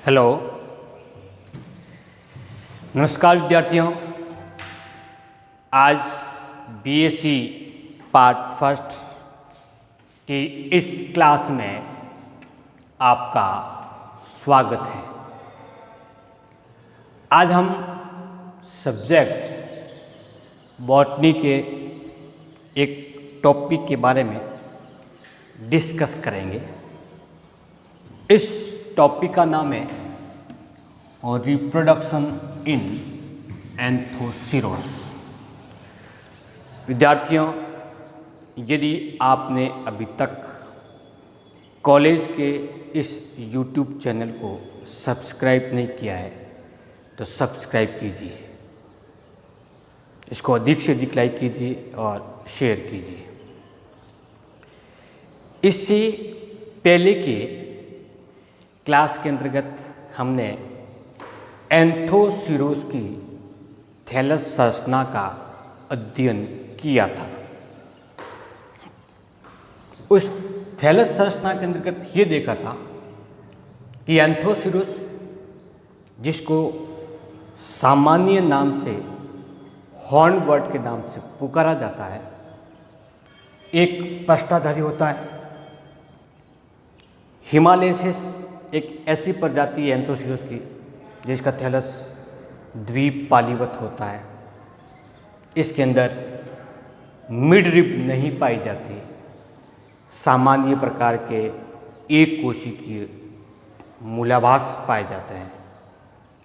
Hello, नमस्कार विद्यार्थियों। आज बीएससी पार्ट फर्स्ट की इस क्लास में आपका स्वागत है। आज हम सब्जेक्ट बॉटनी के एक टॉपिक के बारे में डिस्कस करेंगे। इस टॉपिक का नाम है रिप्रोडक्शन इन एंथोसिरोस। विद्यार्थियों, यदि आपने अभी तक कॉलेज के इस YouTube चैनल को सब्सक्राइब नहीं किया है तो सब्सक्राइब कीजिए, इसको अधिक से अधिक लाइक कीजिए और शेयर कीजिए। इससे पहले के क्लास के अंतर्गत हमने एंथोसिरोस की थैलस संरचना का अध्ययन किया था। उस थैलस संरचना के अंतर्गत ये देखा था कि एंथोसिरोस, जिसको सामान्य नाम से हॉर्नवर्ट के नाम से पुकारा जाता है, एक पृष्ठधारी होता है। हिमालयसिस एक ऐसी प्रजाति है एंथोसिरोस की जिसका थैलस द्विपालीवत होता है। इसके अंदर मिड रिब नहीं पाई जाती। सामान्य प्रकार के एक कोशिकीय मूलाभास पाए जाते हैं,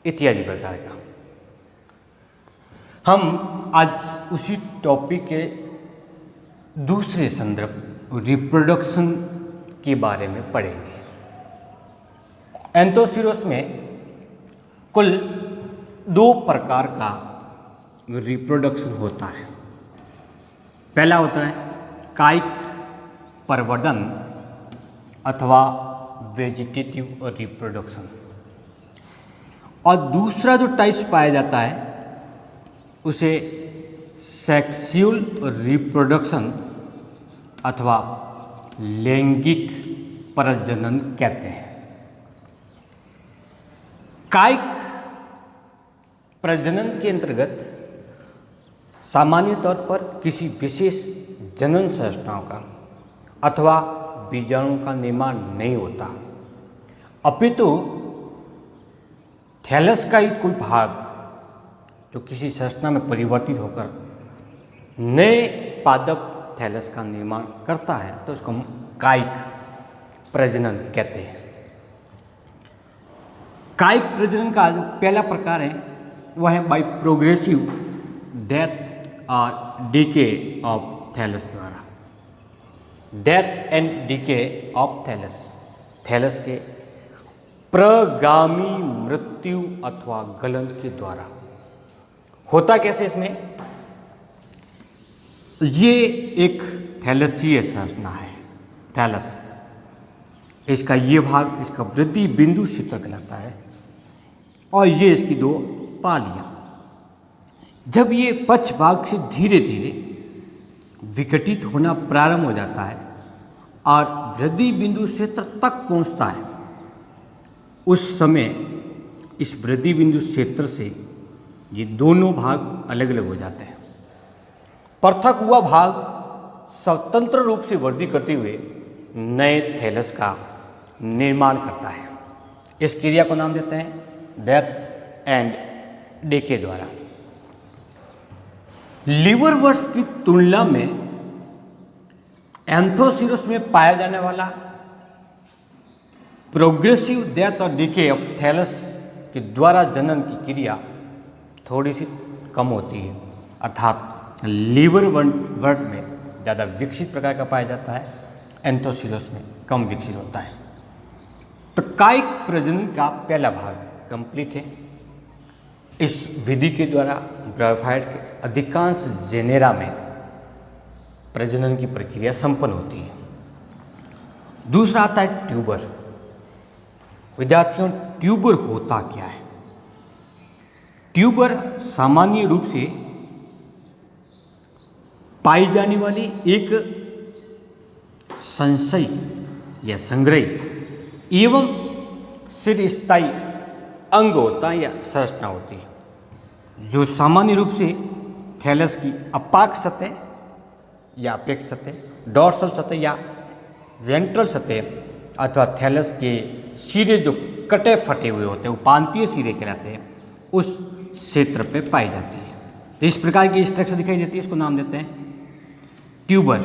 इत्यादि प्रकार का। हम आज उसी टॉपिक के दूसरे संदर्भ रिप्रोडक्शन के बारे में पढ़ेंगे। एंथोसिरोस में कुल दो प्रकार का रिप्रोडक्शन होता है। पहला होता है कायिक प्रवर्धन अथवा वेजिटेटिव रिप्रोडक्शन, और दूसरा जो टाइप्स पाया जाता है उसे सेक्सुअल रिप्रोडक्शन अथवा लैंगिक प्रजनन कहते हैं। कायिक प्रजनन के अंतर्गत सामान्य तौर पर किसी विशेष जनन संरचनाओं का अथवा बीजाणु का निर्माण नहीं होता, अपितु थैलस का ही कोई भाग जो किसी संरचना में परिवर्तित होकर नए पादप थैलस का निर्माण करता है तो उसको हम कायिक प्रजनन कहते हैं। कायिक प्रजनन का जो पहला प्रकार है वह है बाय प्रोग्रेसिव डेथ और डीके ऑफ थैलस द्वारा। Death and decay of thallus, thallus के प्रगामी मृत्यु अथवा गलन के द्वारा होता। कैसे? इसमें ये एक थैलसीय संरचना है। थैलस, इसका ये भाग इसका वृद्धि बिंदु क्षेत्र कहलाता है और ये इसकी दो पालियां। जब ये पक्ष भाग से धीरे धीरे विघटित होना प्रारंभ हो जाता है और वृद्धि बिंदु क्षेत्र तक पहुंचता है, उस समय इस वृद्धि बिंदु क्षेत्र से ये दोनों भाग अलग अलग हो जाते हैं। पृथक हुआ भाग स्वतंत्र रूप से वृद्धि करते हुए नए थैलस का निर्माण करता है। इस क्रिया को नाम देते हैं डेथ एंड डीके द्वारा। लीवरवर्ट्स की तुलना में एंथोसिरोस में पाया जाने वाला प्रोग्रेसिव डेथ और डीके ऑफ थैलस के द्वारा जनन की क्रिया थोड़ी सी कम होती है, अर्थात लीवरवर्ट में ज़्यादा विकसित प्रकार का पाया जाता है, एंथोसिरोस में कम विकसित होता है। तो कायिक प्रजनन का पहला भाग कंप्लीट है। इस विधि के द्वारा ब्रायोफाइट के अधिकांश जेनेरा में प्रजनन की प्रक्रिया संपन्न होती है। दूसरा आता है ट्यूबर। विद्यार्थियों, ट्यूबर होता क्या है? ट्यूबर सामान्य रूप से पाई जाने वाली एक संचयी या संग्रही एवं चिरस्थायी अंग होता है या संरचना होती है जो सामान्य रूप से थैलस की अपाक सतह या अपेक्ष सतह, डॉर्सल सतह या वेंट्रल सतह अथवा थैलस के सिरे जो कटे फटे हुए होते हैं, उपांतीय सिरे कहलाते हैं, उस क्षेत्र पे पाई जाती है। तो इस प्रकार की स्ट्रक्चर दिखाई देती है, इसको नाम देते हैं ट्यूबर।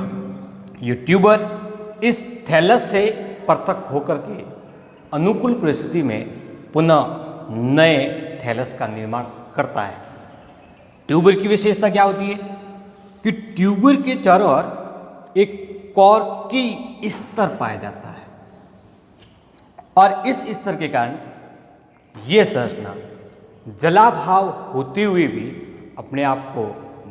ये ट्यूबर इस थैलस से पृथक होकर के अनुकूल परिस्थिति में पुनः नए थैलस का निर्माण करता है। ट्यूबर की विशेषता क्या होती है कि ट्यूबर के चारों ओर एक कॉर्की स्तर पाया जाता है और इस स्तर के कारण ये संरचना जलाभाव होते हुए भी अपने आप को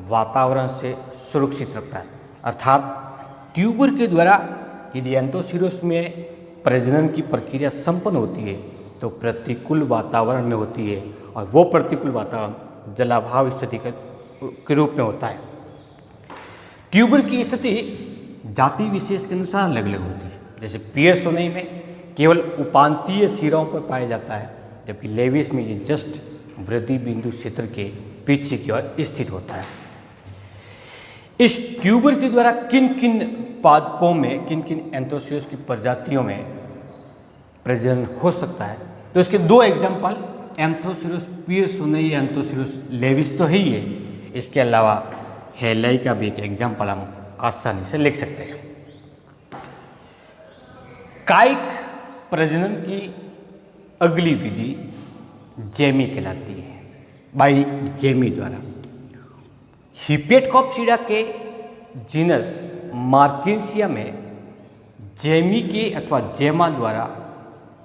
वातावरण से सुरक्षित रखता है। अर्थात ट्यूबर के द्वारा यदि एंथोसिरोस में प्रजनन की प्रक्रिया संपन्न होती है तो प्रतिकूल वातावरण में होती है और वो प्रतिकूल वातावरण जलाभाव स्थिति के रूप में होता है। ट्यूबर की स्थिति जाति विशेष के अनुसार अलग अलग होती है। जैसे पियर्सोनी में केवल उपांतीय सिरों पर पाया जाता है, जबकि लेविस में ये जस्ट वृद्धि बिंदु क्षेत्र के पीछे की ओर स्थित होता है। इस ट्यूबर के द्वारा किन किन पादपों में, किन किन एंथोसिरोस की प्रजातियों में प्रजनन हो सकता है, तो इसके दो एग्जाम्पल एंथोसिरोस पियर्सोनी, एंथोसिरोस लेविस तो है ही है, इसके अलावा हेलाई का भी एक एग्जाम्पल हम आसानी से लिख सकते हैं। कायिक प्रजनन की अगली विधि जेमी कहलाती है, बाई जेमी द्वारा। हिपेटकॉप्सिडा के जीनस मार्किंसिया में जेमी के अथवा जेमा द्वारा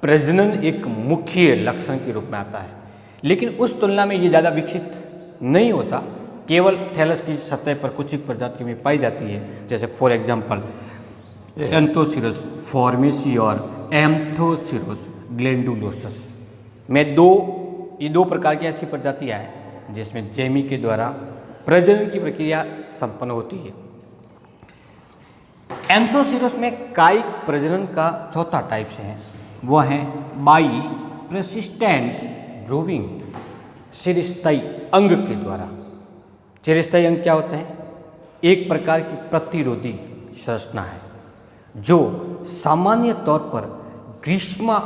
प्रजनन एक मुख्य लक्षण के रूप में आता है, लेकिन उस तुलना में ये ज़्यादा विकसित नहीं होता, केवल थैलस की सतह पर कुछ ही प्रजातियों में पाई जाती है। जैसे फॉर एग्जांपल एंथोसिरोस फॉर्मेसी और एंथोसिरोस ग्लैंडुलोसस में ये दो प्रकार की ऐसी प्रजातियां हैं जिसमें जेमी के द्वारा प्रजनन की प्रक्रिया संपन्न होती है। एंथोसिरोस में कायिक प्रजनन का चौथा टाइप से है, वो है बाई प्रेसिस्टेंट ब्रूविंग, चिरस्थायी अंग के द्वारा। चिरस्थायी अंग क्या होते हैं? एक प्रकार की प्रतिरोधी संरचना है जो सामान्य तौर पर ग्रीष्म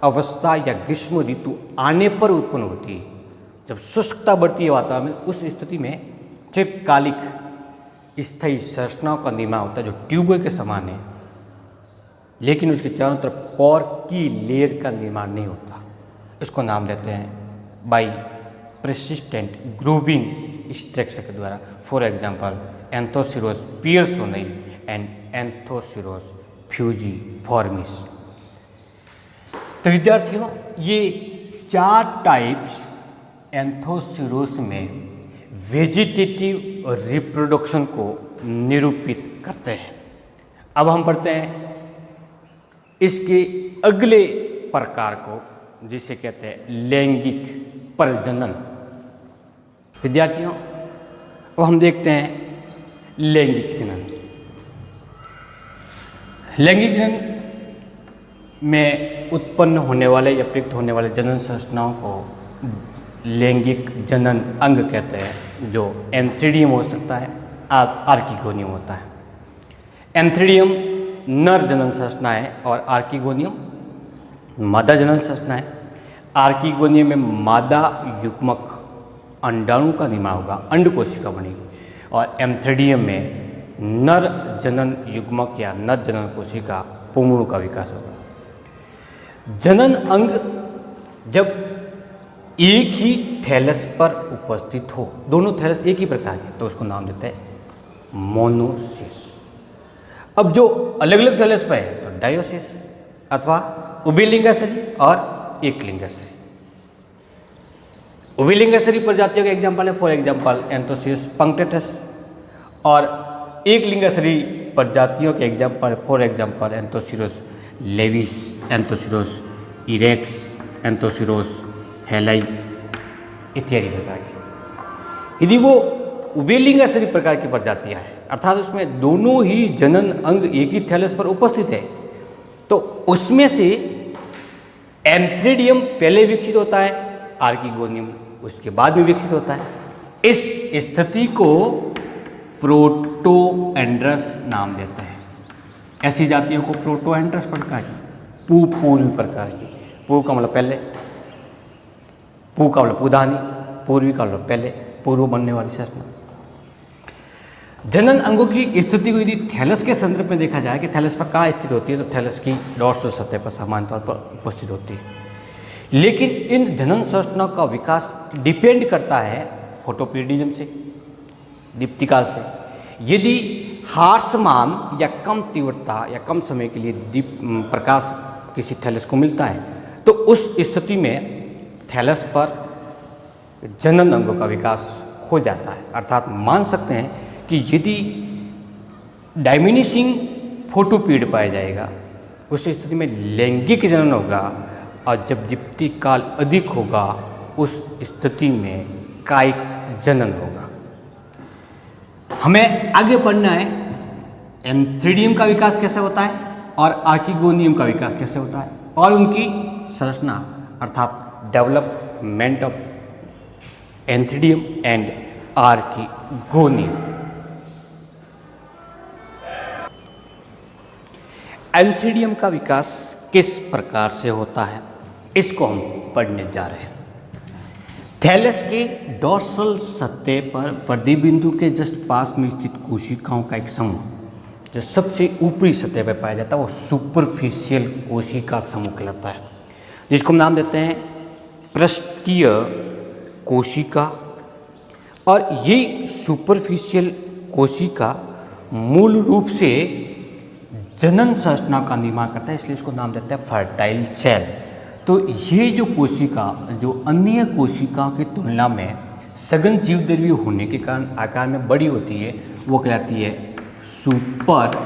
अवस्था या ग्रीष्म ऋतु आने पर उत्पन्न होती है। जब शुष्कता बढ़ती है वातावरण में, उस स्थिति में चिरकालिक स्थायी संरचनाओं का निर्माण होता है जो ट्यूबर के समान है, लेकिन उसके चारों तरफ कोर की लेयर का निर्माण नहीं होता। इसको नाम देते हैं बाई प्रेसिस्टेंट ग्रूविंग स्ट्रक्चर के द्वारा। For example Anthoceros pearsonii and Anthoceros fusiformis. तो विद्यार्थियों, ये 4 टाइप्स एंथोसिरोस में वेजिटेटिव रिप्रोडक्शन को निरूपित करते हैं। अब हम पढ़ते हैं इसके अगले प्रकार को, जिसे कहते हैं लैंगिक प्रजनन। विद्यार्थियों, अब हम देखते हैं लैंगिक जनन। लैंगिक जनन में उत्पन्न होने वाले या प्रयुक्त होने वाले जनन संरचनाओं को लैंगिक जनन अंग कहते हैं, जो एंथ्रीडियम हो सकता है, आर्किगोनियम होता है। एंथ्रीडियम नर जनन संरचना है और आर्किगोनियम मादा जनन संरचना है। आर्किगोनियम में मादा युग्मक अंडाणु का निर्माण होगा, अंड कोशिका बनेगी, और एंथ्रीडियम में नर जनन युग्मक या नर जनन कोशिका पुंगणु का विकास होगा। जनन अंग जब एक ही थैलस पर उपस्थित हो, दोनों थैलस एक ही प्रकार के, तो उसको नाम देते हैं मोनोसिस। अब जो अलग अलग थैलस पर है तो डायोसिस अथवा उभयलिंगाश्री और एकलिंगाश्री। उभयलिंगाश्री प्रजातियों के एग्जाम्पल है फॉर एग्जाम्पल एंथोसिरोस पंक्टेटस, और एकलिंगाश्री प्रजातियों के example for example Anthoceros laevis, Anthoceros erectus, Anthoceros hallii इत्यादि प्रकार की। यदि वो उभयलिंगाश्री प्रकार की प्रजातियां हैं, अर्थात उसमें दोनों ही जनन अंग एक ही थैलस पर उपस्थित है, तो उसमें से एंथ्रीडियम पहले विकसित होता है, आर्किगोनियम उसके बाद में विकसित होता है। इस स्थिति को प्रोटोएंड्रस नाम देते हैं। ऐसी जातियों को प्रोटोएंड्रस प्रकार की, पूर्वी प्रकार की। पू का मतलब पहले, पू का मतलब पूधानी, पूर्वी का मतलब पहले, पूर्व बनने वाली संरचना। जनन अंगों की स्थिति को यदि थैलस के संदर्भ में देखा जाए कि थैलस पर कहाँ स्थित होती है, तो थैलस की डॉर्सल सतह पर सामान्य तौर पर उपस्थित होती है। लेकिन इन जनन संरचनाओं का विकास डिपेंड करता है फोटोपीरियडिज्म से, दीप्तिकाल से। यदि हार्समान या कम तीव्रता या कम समय के लिए प्रकाश किसी थैलस को मिलता है, तो उस स्थिति में थैलस पर जनन अंगों का विकास हो जाता है। अर्थात मान सकते हैं कि यदि डायमिनिशिंग फोटोपीरियड पाया जाएगा, उस स्थिति में लैंगिक जनन होगा, और जब दीप्तिकाल अधिक होगा उस स्थिति में कायिक जनन होगा। हमें आगे पढ़ना है एंथ्रीडियम का विकास कैसे होता है और आर्किगोनियम का विकास कैसे होता है, और उनकी संरचना अर्थात development of antheridium and archegonium. Antheridium का विकास किस प्रकार से होता है, इसको हम पढ़ने जा रहे हैं। थैलस के डॉर्सल सतह पर वृद्धि बिंदु के जस्ट पास में स्थित कोशिकाओं का एक समूह, जो सबसे ऊपरी सतह पर पाया जाता है, वो सुपरफिशियल कोशिका समूह कहलाता है, जिसको हम नाम देते हैं पृष्ठीय कोशिका। और ये सुपरफिशियल कोशिका मूल रूप से जनन संरचना का निर्माण करता है, इसलिए इसको नाम देते हैं फर्टाइल सेल। तो ये जो कोशिका जो अन्य कोशिकाओं की तुलना में सघन जीवद्रव्य होने के कारण आकार में बड़ी होती है, वो कहलाती है सुपरफिशियल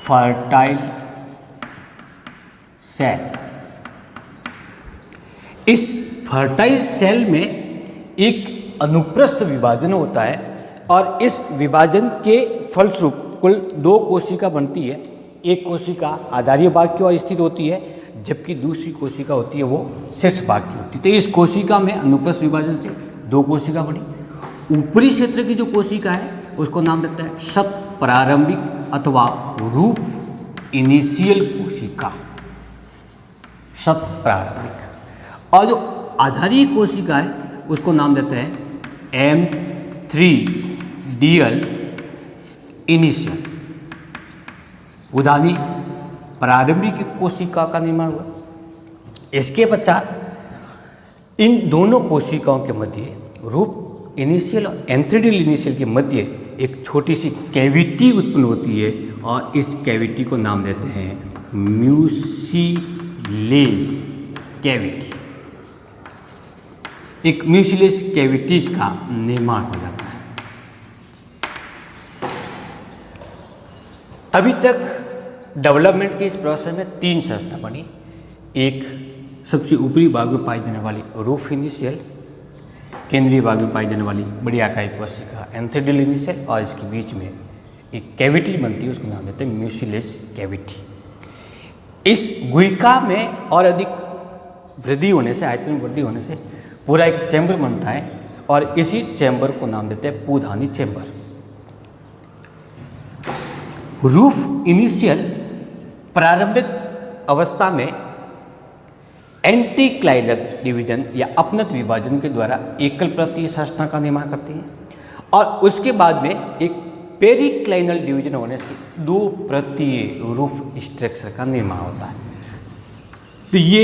फर्टाइल सेल। इस फर्टाइल सेल में एक अनुप्रस्थ विभाजन होता है, और इस विभाजन के फलस्वरूप कुल दो कोशिका बनती है। एक कोशिका आधारीय भाग की ओर स्थित होती है, जबकि दूसरी कोशिका होती है वो शीर्ष भाग की होती है। तो इस कोशिका में अनुप्रस्थ विभाजन से दो कोशिका बनी। ऊपरी क्षेत्र की जो कोशिका है उसको नाम देता है शत प्रारंभिक अथवा रूप इनिशियल कोशिका, शत प्रारंभिक। और जो आधारीय कोशिका है उसको नाम देते हैं M3DL इनिशियल। उदानी प्रारंभिक कोशिका का निर्माण हुआ। इसके पश्चात इन दोनों कोशिकाओं के मध्य रूप इनिशियल और एंथ्रीडियल इनिशियल के मध्य एक छोटी सी कैविटी उत्पन्न होती है, और इस कैविटी को नाम देते हैं म्यूसिलेज कैविटी। एक म्यूसिलेज कैविटीज का निर्माण हो जाता है। अभी तक डेवलपमेंट के इस प्रोसेस में तीन संरचना बनी। एक सबसे ऊपरी भाग में पाई जाने वाली रूफ इनिशियल, केंद्रीय भाग में पाई जाने वाली बड़ी आकार की कोशिका एंथ्रीडियल इनिशियल, और इसके बीच में एक कैविटी बनती है, उसको नाम देते हैं म्यूसिलेज कैविटी। इस गुहिका में और अधिक वृद्धि होने से, आयतन में वृद्धि होने से पूरा एक चैम्बर बनता है, और इसी चैम्बर को नाम देते हैं पूधानी चैम्बर। रूफ इनिशियल प्रारंभिक अवस्था में एंटीक्लाइनल डिवीजन या अपनत विभाजन के द्वारा एकल परतीय संरचना का निर्माण करती है, और उसके बाद में एक पेरिक्लाइनल डिवीजन होने से दो परतीय रूफ स्ट्रक्चर का निर्माण होता है। तो ये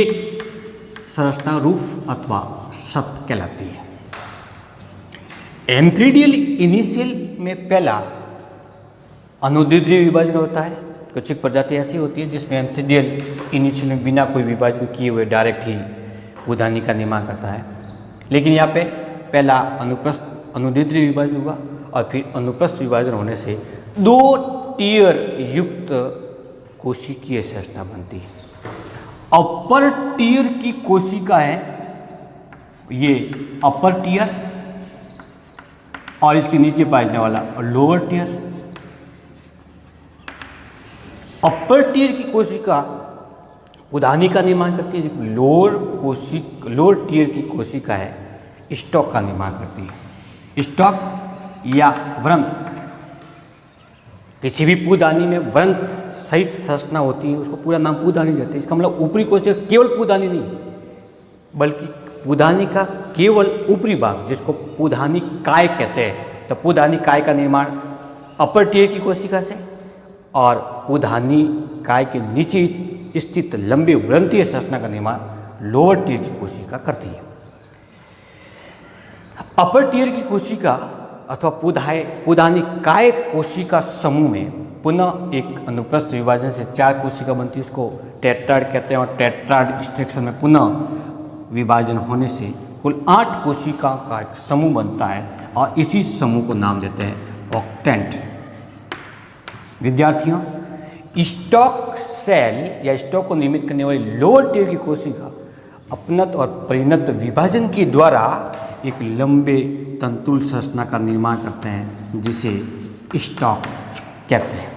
संरचना रूफ अथवा शत कहलाती है। एंथ्रीडियल इनिशियल में पहला अनुद्वीय विभाजन होता है। कुछ एक प्रजाति ऐसी होती है जिसमें एंथ्रीडियल इनिशियल में बिना कोई विभाजन किए हुए डायरेक्ट ही पूधानी का निर्माण करता है। लेकिन यहाँ पे पहला अनुद्वीय विभाजन हुआ, और फिर अनुप्रस्थ विभाजन होने से दो टियर युक्त कोशिकीय संरचना बनती है। अपर टियर की कोशिका है ये अपर टियर, और इसके नीचे पाया जाने वाला लोअर टियर। अपर टीयर की कोशिका पुधानी का निर्माण करती है, लोअर टीयर की कोशिका है स्टॉक का निर्माण करती है। स्टॉक या व्रंत, किसी भी पुधानी में व्रंत सहित संरचना होती है, उसको पूरा नाम पुधानी देते हैं। इसका मतलब ऊपरी कोशिका केवल पुधानी नहीं, बल्कि पुधानी का केवल ऊपरी भाग जिसको पुधानी काय कहते हैं। तो पुधानी काय का निर्माण अपर टीयर की कोशिका से और पुधानी काय के नीचे स्थित लंबे व्रंतीय संरचना का निर्माण लोअर टीयर की कोशिका करती है। अपर टीयर की कोशिका अथवा पुधानी काय कोशिका समूह में पुनः एक अनुप्रस्थ विभाजन से 4 कोशिका बनती है, उसको टेट्राड कहते हैं। और टेट्राड स्ट्रक्चर में पुनः विभाजन होने से कुल 8 कोशिका का एक समूह बनता है और इसी समूह को नाम देते हैं ऑक्टेंट। विद्यार्थियों, स्टॉक सेल या स्टॉक को निर्मित करने वाली लोअर टीयर की कोशिका अपनत और परिणत विभाजन के द्वारा एक लंबे तंतुल संरचना का निर्माण करते हैं जिसे स्टॉक कहते हैं।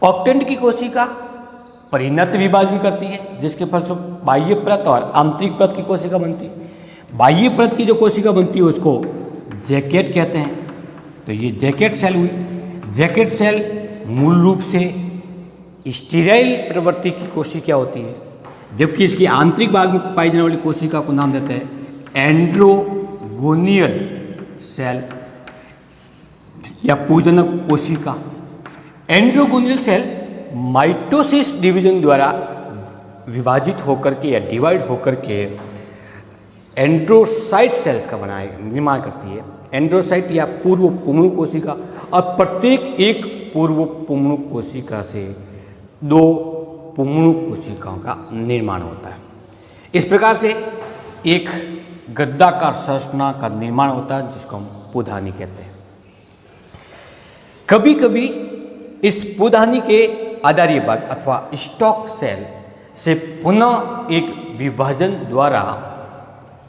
ऑक्टेंट की कोशिका परिणत विभाजन करती है जिसके फलस्वरूप बाह्य परत और आंतरिक परत की कोशिका बनती है। बाह्य परत की जो कोशिका बनती है उसको जैकेट कहते हैं। तो ये जैकेट सेल हुई। जैकेट सेल मूल रूप से स्टीराइल प्रवृत्ति की कोशिका होती है, जबकि इसकी आंतरिक भाग में पाई जाने वाली कोशिका को नाम देते हैं एंड्रोगोनियल सेल या पूजनक कोशिका। एंड्रोगोनियल सेल माइटोसिस डिवीजन द्वारा विभाजित होकर के या डिवाइड होकर के एंड्रोसाइट सेल्स का निर्माण करती है। एंड्रोसाइट या पूर्व पुंगणु कोशिका, और प्रत्येक एक पूर्व पुंगणु कोशिका से 2 पुंगणु कोशिकाओं का निर्माण होता है। इस प्रकार से एक गद्दाकार संरचना का निर्माण होता है जिसको हम पुधानी कहते हैं। कभी कभी इस पुधानी के आधारीय भाग अथवा स्टॉक सेल से पुनः एक विभाजन द्वारा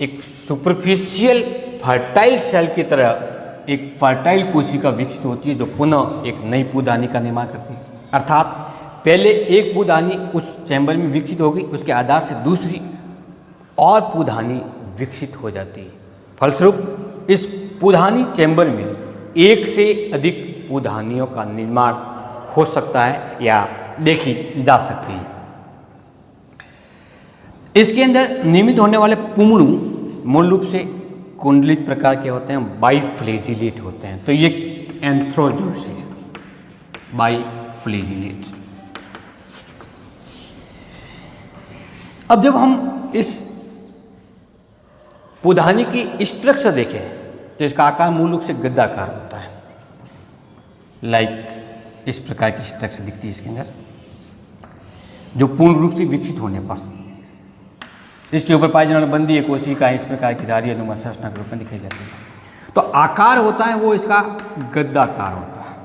एक सुपरफिशियल फर्टाइल सेल की तरह एक फर्टाइल कोशिका विकसित होती है जो पुनः एक नई पुधानी का निर्माण करती है। अर्थात पहले एक पुधानी उस चैम्बर में विकसित होगी, उसके आधार से दूसरी और पुधानी विकसित हो जाती है। फलस्वरूप इस पुधानी चैम्बर में एक से अधिक पुधानियों का निर्माण हो सकता है या देखी जा सकती है। इसके अंदर निर्मित होने वाले पुंगणु मूल रूप से कुंडलित प्रकार के होते हैं, बाइफ्लेजिलेट होते हैं। तो ये एंथ्रोजोस है, बाइफ्लेजिलेट। अब जब हम इस पुधानी की स्ट्रक्चर देखें तो इसका आकार मूल रूप से गद्दाकार होता है। लाइक इस प्रकार की स्ट्रक्चर दिखती है इसके अंदर, जो पूर्ण रूप से विकसित होने पर इसके ऊपर पाई जाने वाली बंदी कोशिकाएं इस प्रकार की धारी अनुमा संरचना के रूप में दिखाई जाती है। तो आकार होता है वो इसका गद्दाकार होता है।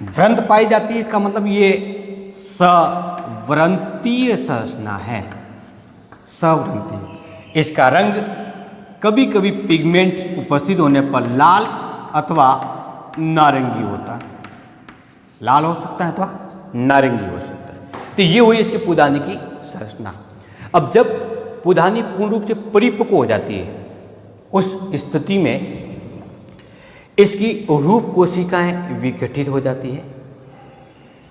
व्रंत पाई जाती है, इसका मतलब ये सव्रंतीय संरचना है, सव्रंतीय। इसका रंग कभी कभी पिगमेंट उपस्थित होने पर लाल अथवा नारंगी होता है, लाल हो सकता है अथवा नारंगी हो सकता है। तो ये हुई इसके पुधानी की संरचना। अब जब पुधानी पूर्ण रूप से परिपक्व हो जाती है उस स्थिति में इसकी रूप कोशिकाएं विघटित हो जाती है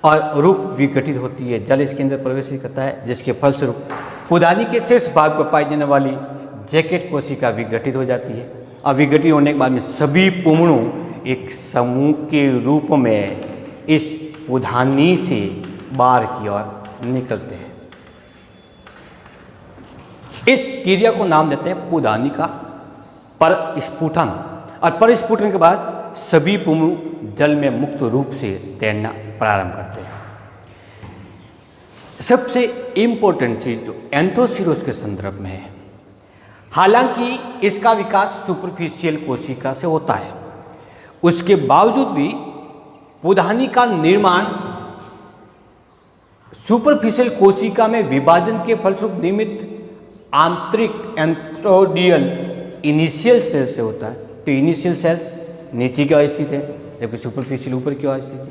और रूप विघटित होती है, जल इसके अंदर प्रवेश करता है, जिसके फलस्वरूप पुधानी के शीर्ष भाग पर पाई जाने वाली जैकेट कोशिका विघटित हो जाती है। और विघटित होने के बाद में सभी पुंगणु एक समूह के रूप में इस पुधानी से बाहर की ओर निकलते हैं। इस क्रिया को नाम देते हैं पुधानी का परस्फुटन। और परस्फुटन के बाद सभी पुंगणु जल में मुक्त रूप से तैरना प्रारंभ करते हैं। सबसे इम्पोर्टेंट चीज जो एंथोसिरोस के संदर्भ में है, हालांकि इसका विकास सुपरफिशियल कोशिका से होता है, उसके बावजूद भी पुधानी का निर्माण सुपरफिशियल कोशिका में विभाजन के फलस्वरूप निर्मित आंतरिक एंथ्रोडियल इनिशियल सेल से होता है। तो इनिशियल सेल्स नीचे की ओर स्थित है जबकि सुपरफिशियल ऊपर की ओर स्थित है।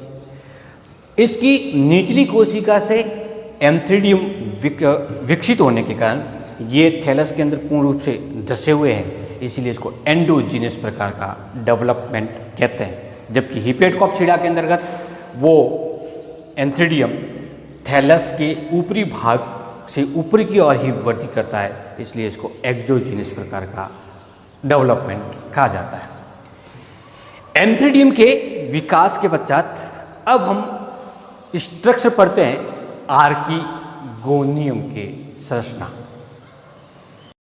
इसकी निचली कोशिका से एंथ्रीडियम विकसित होने के कारण ये थैलस के अंदर पूर्ण रूप से धसे हुए हैं, इसीलिए इसको एंडोजीनियस प्रकार का डेवलपमेंट कहते हैं। जबकि हिपेटकॉप्सिडा के अंतर्गत वो एंथ्रीडियम थैलस के ऊपरी भाग से ऊपर की ओर ही वृद्धि करता है, इसलिए इसको एक्सोजीनियस प्रकार का डेवलपमेंट कहा जाता है। एंथ्रीडियम के विकास के पश्चात अब हम स्ट्रक्चर पढ़ते हैं आर्किगोनियम के संरचना।